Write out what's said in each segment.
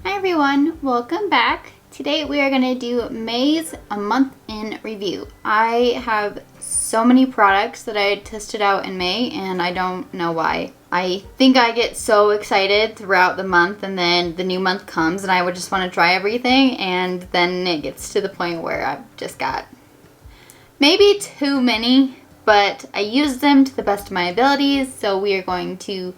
Hi everyone, welcome back. Today we are going to do May's a month in review. I have so many products that I tested out in May and I don't know why. I think I get so excited throughout the month and then the new month comes and I would just want to try everything, and then it gets to the point where I've just got maybe too many, but I use them to the best of my abilities, so we are going to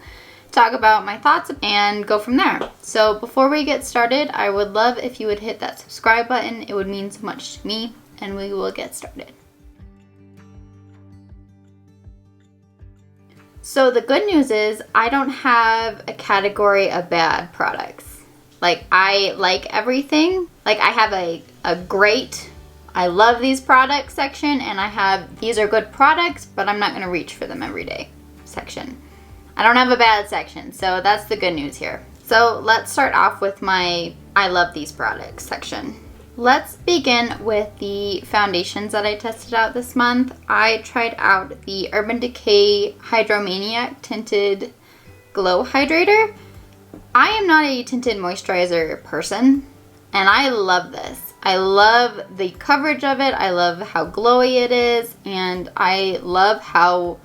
talk about my thoughts and go from there. So before we get started, I would love if you would hit that subscribe button. It would mean so much to me, and we will get started. So the good news is I don't have a category of bad products. Like, I like everything. Like, I have a great, I love these products section, and I have these are good products, but I'm not going to reach for them every day section. I don't have a bad section, so that's the good news here. So let's start off with my I love these products section. Let's begin with the foundations that I tested out this month. I tried out the Urban Decay Hydromaniac Tinted Glow Hydrator. I am not a tinted moisturizer person, and I love this. I love the coverage of it, I love how glowy it is, and I love how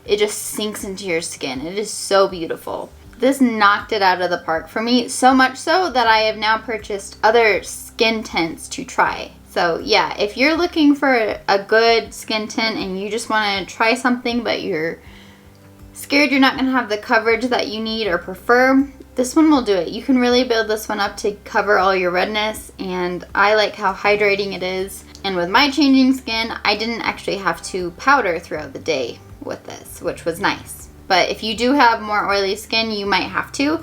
it just sinks into your skin. It is so beautiful. This knocked it out of the park for me, so much so that I have now purchased other skin tints to try. So yeah, if you're looking for a good skin tint and you just want to try something but you're scared you're not going to have the coverage that you need or prefer, this one will do it. You can really build this one up to cover all your redness, and I like how hydrating it is. And with my changing skin, I didn't actually have to powder throughout the day with this, which was nice. But if you do have more oily skin, you might have to.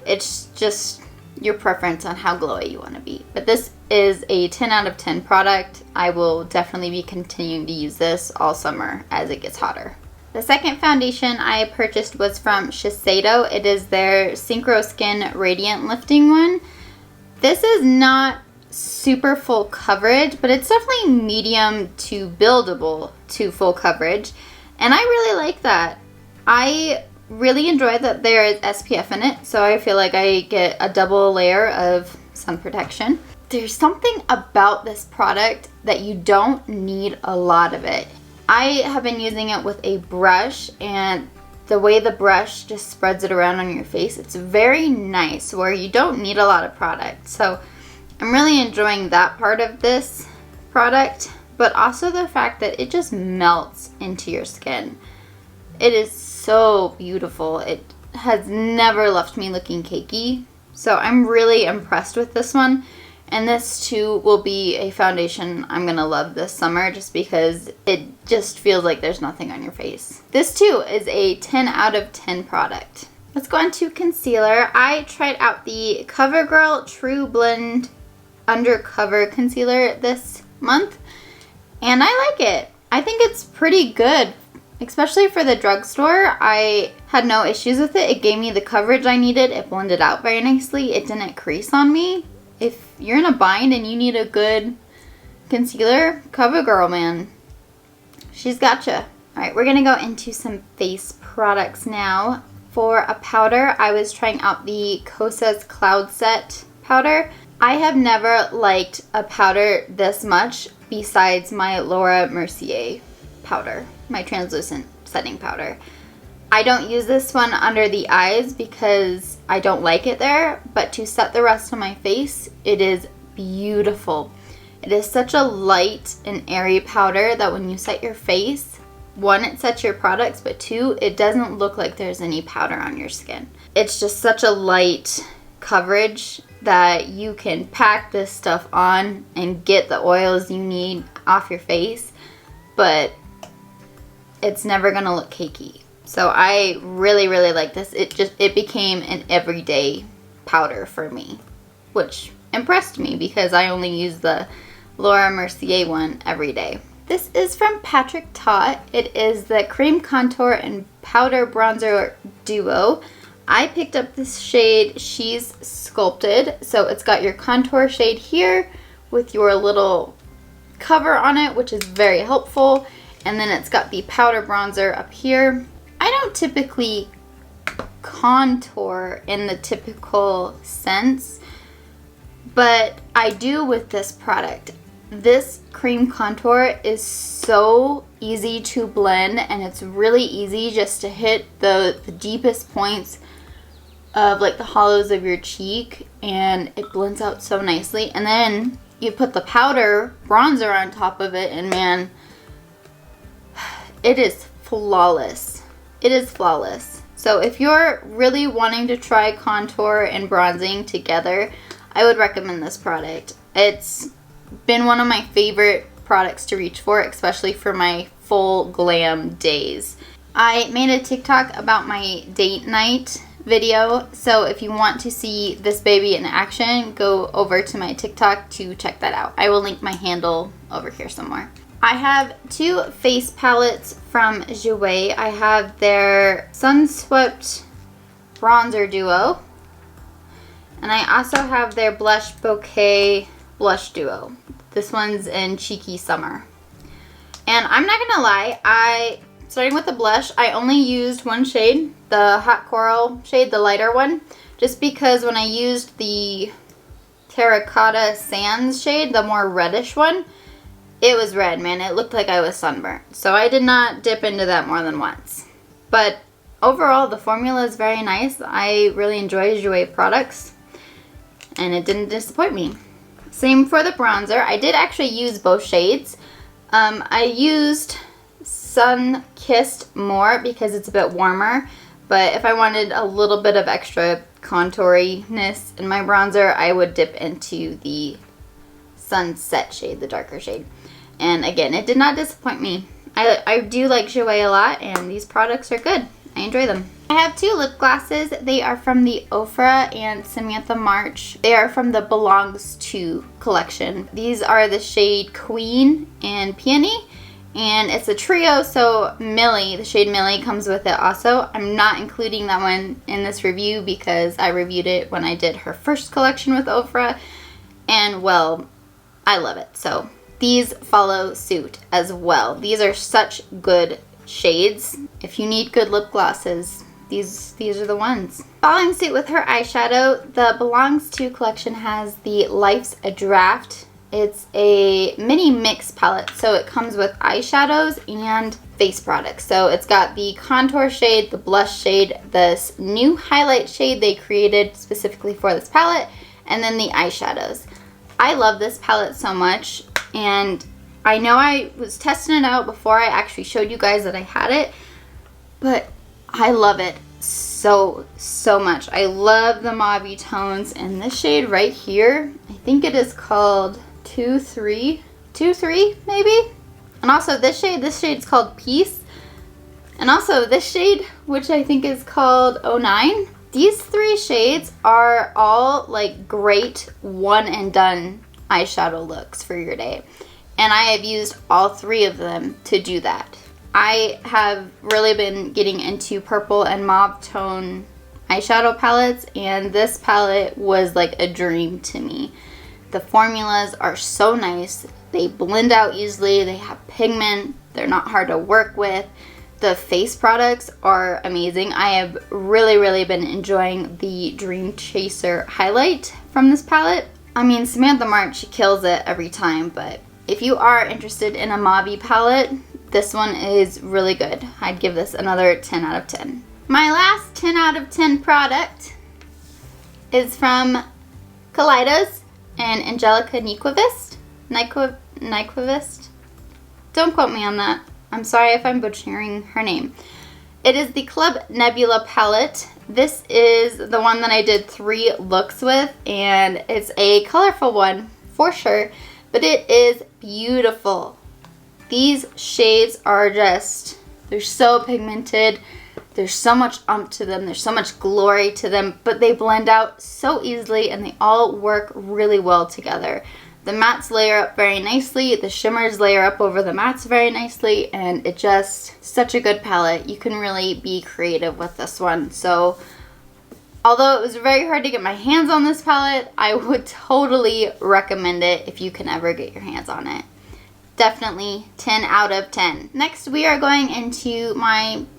It's just your preference on how glowy you want to be. But this is a 10 out of 10 product. I will definitely be continuing to use this all summer as it gets hotter. The second foundation I purchased was from Shiseido. It is their Synchro Skin Radiant Lifting one. This is not super full coverage, but it's definitely medium to buildable to full coverage. And I really like that. I really enjoy that there is SPF in it, so I feel like I get a double layer of sun protection. There's something about this product that you don't need a lot of it. I have been using it with a brush, and the way the brush just spreads it around on your face, it's very nice where you don't need a lot of product. So I'm really enjoying that part of this product, but also the fact that it just melts into your skin. It is so beautiful. It has never left me looking cakey. So I'm really impressed with this one. And this too will be a foundation I'm gonna love this summer, just because it just feels like there's nothing on your face. This too is a 10 out of 10 product. Let's go on to concealer. I tried out the CoverGirl True Blend Undercover Concealer this month, and I like it. I think it's pretty good, especially for the drugstore. I had no issues with it. It gave me the coverage I needed. It blended out very nicely. It didn't crease on me. If you're in a bind and you need a good concealer, CoverGirl, man, she's gotcha. Alright, we're gonna go into some face products now. For a powder, I was trying out the Kosas Cloud Set powder. I have never liked a powder this much besides my Laura Mercier powder, my translucent setting powder. I don't use this one under the eyes because I don't like it there, but to set the rest of my face, it is beautiful. It is such a light and airy powder that when you set your face, one, it sets your products, but two, it doesn't look like there's any powder on your skin. It's just such a light coverage that you can pack this stuff on and get the oils you need off your face, but it's never gonna look cakey. So I really, really like this. It became an everyday powder for me, which impressed me because I only use the Laura Mercier one every day. This is from Patrick Ta. It is the Cream Contour and Powder Bronzer Duo. I picked up this shade She's Sculpted. So it's got your contour shade here with your little cover on it, which is very helpful. And then it's got the powder bronzer up here. I don't typically contour in the typical sense. but I do with this product. This cream contour is so easy to blend, and it's really easy just to hit the deepest points of like the hollows of your cheek, and it blends out so nicely. And then you put the powder bronzer on top of it, and man, it is flawless. It is flawless. So if you're really wanting to try contour and bronzing together, I would recommend this product. It's been one of my favorite products to reach for, especially for my full glam days. I made a TikTok about my date night video, so if you want to see this baby in action, go over to my TikTok to check that out. I will link my handle over here somewhere. I have two face palettes from Jouer. I have their Sunswept Bronzer Duo, and I also have their Blush Bouquet Blush Duo. This one's in Cheeky Summer. And I'm not gonna lie, starting with the blush, I only used one shade, the Hot Coral shade, the lighter one, just because when I used the Terracotta Sands shade, the more reddish one, it was red, man. It looked like I was sunburnt. So I did not dip into that more than once. But overall, the formula is very nice. I really enjoy Jouer products, and it didn't disappoint me. Same for the bronzer. I did actually use both shades. I used Sun Kissed more because it's a bit warmer, but if I wanted a little bit of extra contouriness in my bronzer, I would dip into the Sunset shade, the darker shade. And again, it did not disappoint me. I do like Jouer a lot, and these products are good. I enjoy them. I have two lip glosses. They are from the Ofra and Samantha March. They are from the Belongs To collection. These are the shade Queen and Peony, and it's a trio, so Millie, the shade Millie, comes with it also. I'm not including that one in this review because I reviewed it when I did her first collection with Ofra, and well, I love it. So these follow suit as well. These are such good shades. If you need good lip glosses, these are the ones. Following suit with her eyeshadow, the Belongs To collection has the Life's a Draft. It's a mini mix palette, so it comes with eyeshadows and face products. So it's got the contour shade, the blush shade, this new highlight shade they created specifically for this palette, and then the eyeshadows. I love this palette so much, and I know I was testing it out before I actually showed you guys that I had it, but I love it so much. I love the mauve tones, and this shade right here, I think it is called 2-3 maybe. And also this shade's called Peace. And also this shade, which I think is called 09. These three shades are all like great one and done eyeshadow looks for your day. And I have used all three of them to do that. I have really been getting into purple and mauve tone eyeshadow palettes, and this palette was like a dream to me. The formulas are so nice. They blend out easily. They have pigment. They're not hard to work with. The face products are amazing. I have really been enjoying the Dream Chaser highlight from this palette. I mean, Samantha March, she kills it every time, but if you are interested in a mauve palette, this one is really good. I'd give this another 10 out of 10. My last 10 out of 10 product is from Kaleidos and Angelica Nyquist. Nyquist? Don't quote me on that. I'm sorry if I'm butchering her name. It is the Club Nebula palette. This is the one that I did 3 looks with, and it's a colorful one for sure, but it is beautiful. These shades are just, they're so pigmented. There's so much umph to them. There's so much glory to them, but they blend out so easily, and they all work really well together. The mattes layer up very nicely. The shimmers layer up over the mattes very nicely, and it just, such a good palette. You can really be creative with this one. So although it was very hard to get my hands on this palette, I would totally recommend it if you can ever get your hands on it. Definitely 10 out of 10. Next, we are going into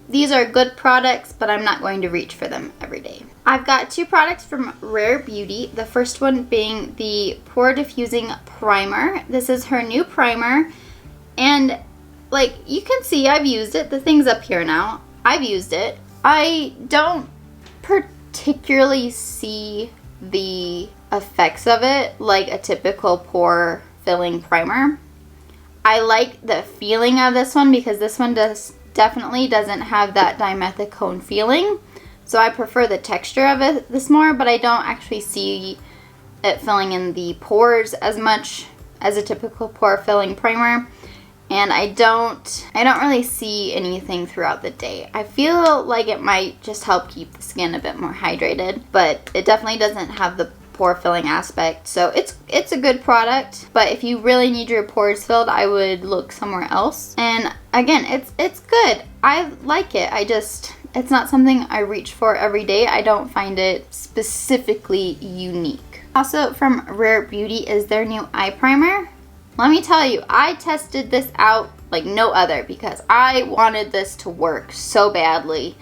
these are good products, but I'm not going to reach for them every day. I've got two products from Rare Beauty. The first one being the Pore Diffusing Primer. This is her new primer. And like you can see, I've used it. The thing's up here now. I've used it. I don't particularly see the effects of it like a typical pore filling primer. I like the feeling of this one because this one definitely doesn't have that dimethicone feeling. So I prefer the texture of this more, but I don't actually see it filling in the pores as much as a typical pore filling primer. And I don't really see anything throughout the day. I feel like it might just help keep the skin a bit more hydrated, but it definitely doesn't have the pore filling aspect. So it's a good product, but if you really need your pores filled, I would look somewhere else. And again, it's good. I like it. It's not something I reach for every day. I don't find it specifically unique. Also from Rare Beauty is their new eye primer. Let me tell you, I tested this out like no other because I wanted this to work so badly.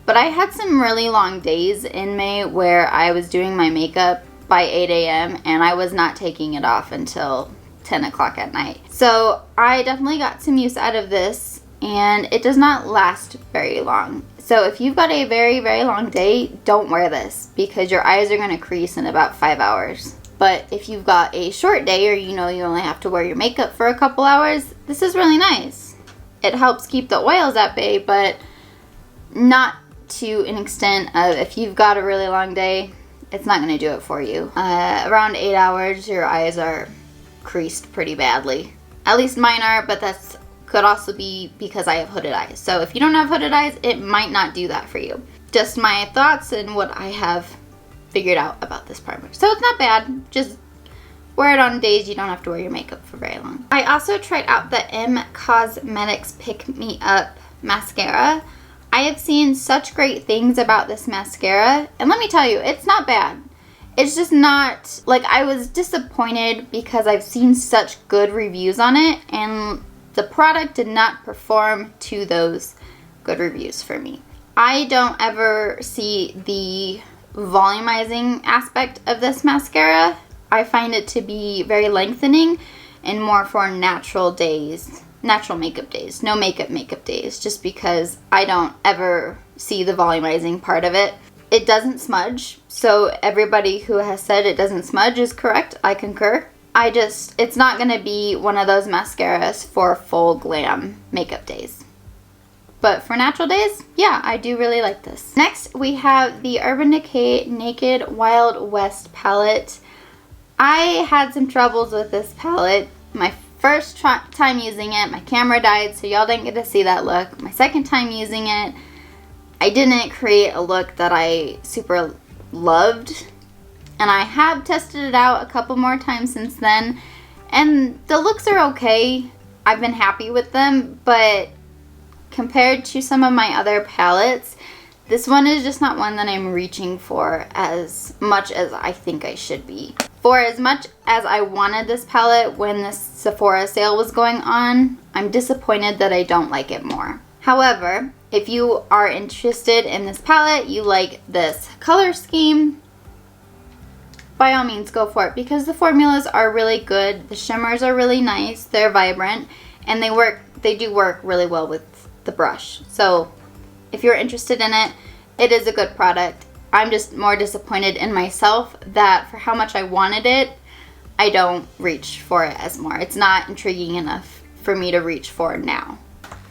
But I had some really long days in May where I was doing my makeup by 8 a.m. and I was not taking it off until 10 o'clock at night. So I definitely got some use out of this, and it does not last very long. So if you've got a very, very long day, don't wear this because your eyes are going to crease in about 5 hours. But if you've got a short day, or you only have to wear your makeup for a couple hours, this is really nice. It helps keep the oils at bay, but not to an extent of if you've got a really long day, it's not going to do it for you. Around 8 hours, your eyes are creased pretty badly. At least mine are, but that's could also be because I have hooded eyes. So if you don't have hooded eyes, it might not do that for you. Just my thoughts and what I have figured out about this primer. So it's not bad. Just wear it on days you don't have to wear your makeup for very long. I also tried out the M Cosmetics Pick Me Up mascara. I have seen such great things about this mascara, and let me tell you, it's not bad. It's just not, like, I was disappointed because I've seen such good reviews on it, and the product did not perform to those good reviews for me. I don't ever see the volumizing aspect of this mascara. I find it to be very lengthening and more for natural days, natural makeup days, no makeup days, just because I don't ever see the volumizing part of it. It doesn't smudge, so everybody who has said it doesn't smudge is correct. I concur. It's not gonna be one of those mascaras for full glam makeup days. But for natural days, yeah, I do really like this. Next, we have the Urban Decay Naked Wild West palette. I had some troubles with this palette. My first time using it, my camera died, so y'all didn't get to see that look. My second time using it, I didn't create a look that I super loved. And I have tested it out a couple more times since then, and the looks are okay. I've been happy with them, but compared to some of my other palettes, this one is just not one that I'm reaching for as much as I think I should be. For as much as I wanted this palette when this Sephora sale was going on, I'm disappointed that I don't like it more. However, if you are interested in this palette, you like this color scheme, by all means go for it because the formulas are really good. The shimmers are really nice, they're vibrant, and they do work really well with the brush. So if you're interested in it, it is a good product. I'm just more disappointed in myself that for how much I wanted it, I don't reach for it as more. It's not intriguing enough for me to reach for now.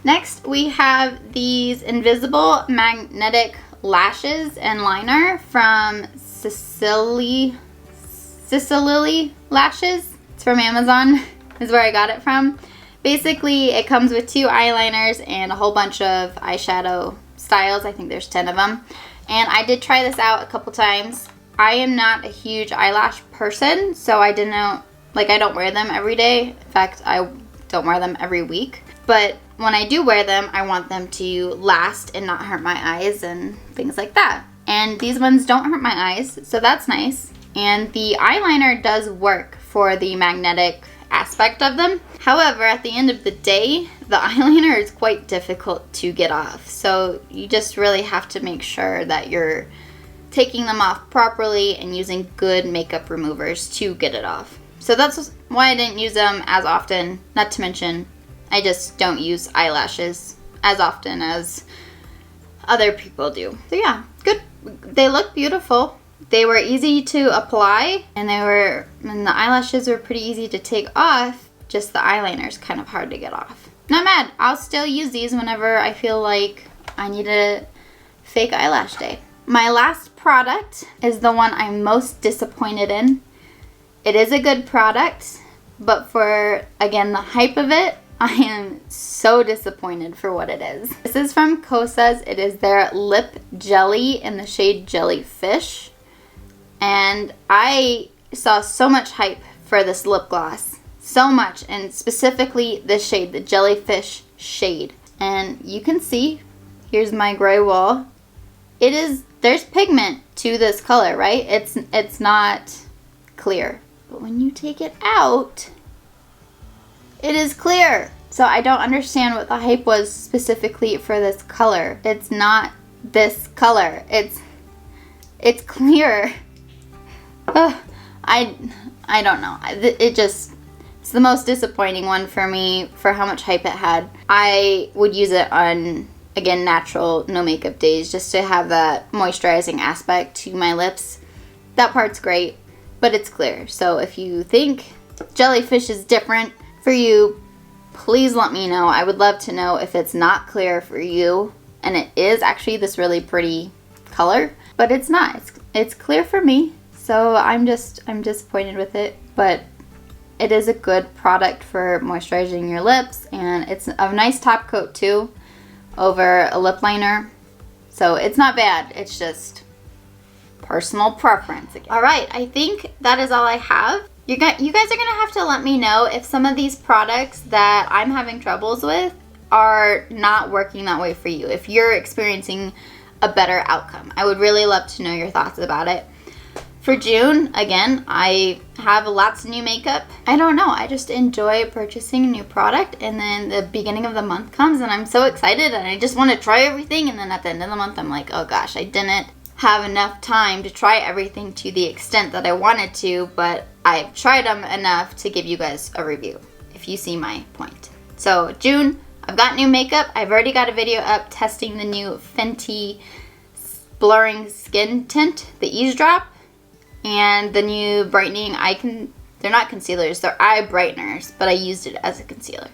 Next, we have these invisible magnetic lashes and liner from Sicily Lashes. It's from Amazon, is where I got it from. Basically, it comes with 2 eyeliners and a whole bunch of eyeshadow styles. I think there's 10 of them. And I did try this out a couple times. I am not a huge eyelash person, so I don't wear them every day. In fact, I don't wear them every week. But when I do wear them, I want them to last and not hurt my eyes and things like that. And these ones don't hurt my eyes, so that's nice. And the eyeliner does work for the magnetic aspect of them. However, at the end of the day, the eyeliner is quite difficult to get off. So you just really have to make sure that you're taking them off properly and using good makeup removers to get it off. So that's why I didn't use them as often. Not to mention, I just don't use eyelashes as often as other people do. So yeah, good. They look beautiful. They were easy to apply, and the eyelashes were pretty easy to take off. Just the eyeliner is kind of hard to get off. Not mad. I'll still use these whenever I feel like I need a fake eyelash day. My last product is the one I'm most disappointed in. It is a good product, but for, again, the hype of it, I am so disappointed for what it is. This is from Kosas. It is their lip jelly in the shade Jellyfish. And I saw so much hype for this lip gloss. So much, and specifically this shade, the Jellyfish shade. And you can see, here's my gray wall. There's pigment to this color, right? It's not clear. But when you take it out, it is clear. So I don't understand what the hype was specifically for this color. It's not this color. It's clear. Ugh, I don't know. It's the most disappointing one for me for how much hype it had. I would use it on, again, natural, no makeup days just to have that moisturizing aspect to my lips. That part's great, but it's clear. So if you think Jellyfish is different for you, please let me know. I would love to know if it's not clear for you. And it is actually this really pretty color, but it's not. It's clear for me. So I'm disappointed with it, but it is a good product for moisturizing your lips, and it's a nice top coat too over a lip liner. So it's not bad. It's just personal preference again. All right, I think that is all I have. You guys are gonna have to let me know if some of these products that I'm having troubles with are not working that way for you. If you're experiencing a better outcome, I would really love to know your thoughts about it. For June, again, I have lots of new makeup. I don't know, I just enjoy purchasing a new product, and then the beginning of the month comes and I'm so excited and I just want to try everything, and then at the end of the month I'm like, oh gosh, I didn't have enough time to try everything to the extent that I wanted to, but I've tried them enough to give you guys a review, if you see my point. So June, I've got new makeup. I've already got a video up testing the new Fenty Blurring Skin Tint, the Eavesdrop, and the new brightening they're not concealers, they're eye brighteners, but I used it as a concealer.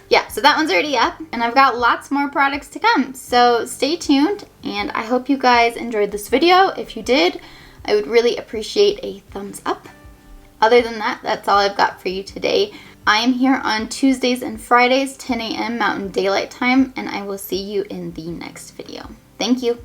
Yeah, so that one's already up, and I've got lots more products to come. So stay tuned, and I hope you guys enjoyed this video. If you did, I would really appreciate a thumbs up. Other than that, that's all I've got for you today. I am here on Tuesdays and Fridays, 10 a.m. Mountain Daylight Time, and I will see you in the next video. Thank you.